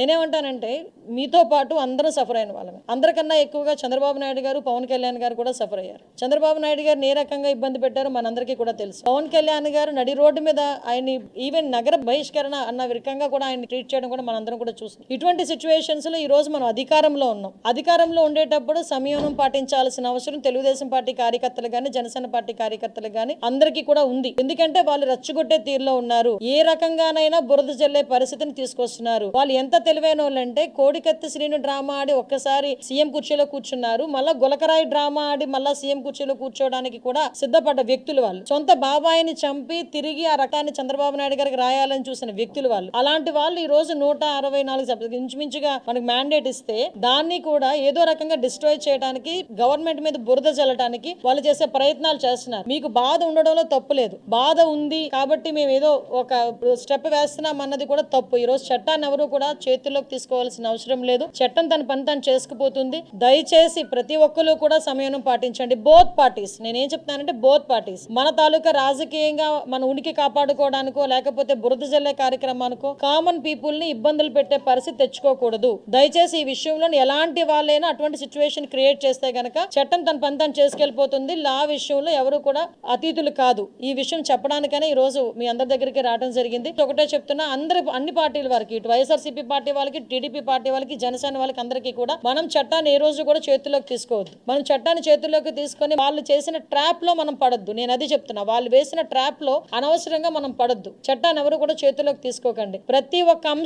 నేనేమంటానంటే మీతో పాటు అందరూ సఫర్ అయిన వాళ్ళమే. అందరికన్నా ఎక్కువగా చంద్రబాబు నాయుడు గారు, పవన్ కళ్యాణ్ గారు కూడా సఫర్ అయ్యారు. చంద్రబాబు నాయుడు గారిని ఏ రకంగా ఇబ్బంది పెట్టారో మనందరికీ కూడా తెలుసు. పవన్ కళ్యాణ్ గారు నడి రోడ్డు మీద ఆయన్ని ఈవెన్ నగర బహిష్కరణ అన్న రకంగా కూడా ఆయన ట్రీట్ చేయడం కూడా మనందరం కూడా చూస్తాం. ఇటువంటి సిచ్యువేషన్స్ లో ఈ రోజు మనం అధికారంలో ఉన్నాం. అధికారంలో ఉండేటప్పుడు సంయమనం పాటించాల్సిన అవసరం తెలుగుదేశం పార్టీ కార్యకర్తలు గాని, జనసేన పార్టీ కార్యకర్తలు గాని అందరికీ కూడా ఉంది. ఎందుకంటే వాళ్ళు రచ్చగొట్టే తీరులో ఉన్నారు. ఏ రకంగానైనా బురద జల్లే పరిస్థితిని తీసుకొస్తున్నారు. వాళ్ళు ఎంత తెలివైన వాళ్ళంటే కోడికత్తి శ్రీను డ్రామా ఆడి ఒక్కసారి సీఎం కుర్చీలో కూర్చున్నారు. మళ్ళా గులకరాయి డ్రామా ఆడి మళ్ళా సీఎం కుర్చీలో కూర్చోవడానికి కూడా సిద్ధపడ్డ వ్యక్తులు వాళ్ళు. సొంత బాబాయిని చంపి తిరిగి ఆ రకాన్ని చంద్రబాబు నాయుడు గారికి రాయాలని చూసిన వ్యక్తులు వాళ్ళు. అలాంటి వాళ్ళు ఈ రోజు 164 ఇంచుమించుగా మనకు మ్యాండేట్ ఇస్తే దాన్ని కూడా ఏదో రకంగా డిస్ట్రాయ్ చేయడానికి, గవర్నమెంట్ మీద బురద చల్లడానికి వాళ్ళు చేసే ప్రయత్నాలు చేస్తున్నారు. మీకు బాధ ఉండడంలో తప్పు లేదు. బాధ ఉంది కాబట్టి మేము ఏదో ఒక స్టెప్ వేస్తున్నాం అన్నది కూడా తప్పు. ఈ రోజు చట్టాన్ని ఎవరు కూడా చేతుల్లోకి తీసుకోవాల్సిన అవసరం లేదు. చట్టం తన పని తను చేసుకుపోతుంది. దయచేసి ప్రతి ఒక్కరు కూడా సమయం పాటించండి. బోత్ పార్టీస్, నేనేం చెప్తానంటే బోత్ పార్టీస్ మన తాలూకా రాజకీయంగా మన ఉనికి కాపాడుకోవడానికో లేకపోతే బురద జల్లే కార్యక్రమానికో కామన్ పీపుల్ ని ఇబ్బందులు పెట్టే పరిస్థితి తెచ్చుకోకూడదు. దయచేసి ఈ విషయంలో ఎలాంటి వాళ్ళైనా అటువంటి సిచ్యువేషన్ క్రియేట్ చేస్తే గనక చట్టం తన పని తను చేసుకెళ్లిపోతుంది. లా విషయంలో ఎవరు కూడా అతీతులు కాదు. ఈ విషయం చెప్పడానికనే ఈ రోజు మీ అందరి దగ్గరికి రావడం జరిగింది. ఒకటే చెప్తున్నా, అన్ని పార్టీల వారికి, ఇటు వైఎస్ఆర్సీపీ పార్టీ వాళ్ళకి, టీడీపీ పార్టీ వాళ్ళకి, జనసేన వాళ్ళకి అందరికీ కూడా మనం చట్టాన్ని ఏ రోజు కూడా చేతుల్లోకి తీసుకోవద్దు. మనం చట్టాన్ని చేతుల్లోకి తీసుకొని వాళ్ళు చేసిన ట్రాప్ లో మనం పడొద్దు. నేను అది చెప్తున్నా, వాళ్ళు వేసిన ట్రాప్ లో అనవసరంగా మనం పడొద్దు. చట్టాన్ని ఎవరు కూడా చేతుల్లోకి తీసుకోకండి. ప్రతి ఒక్క అంశం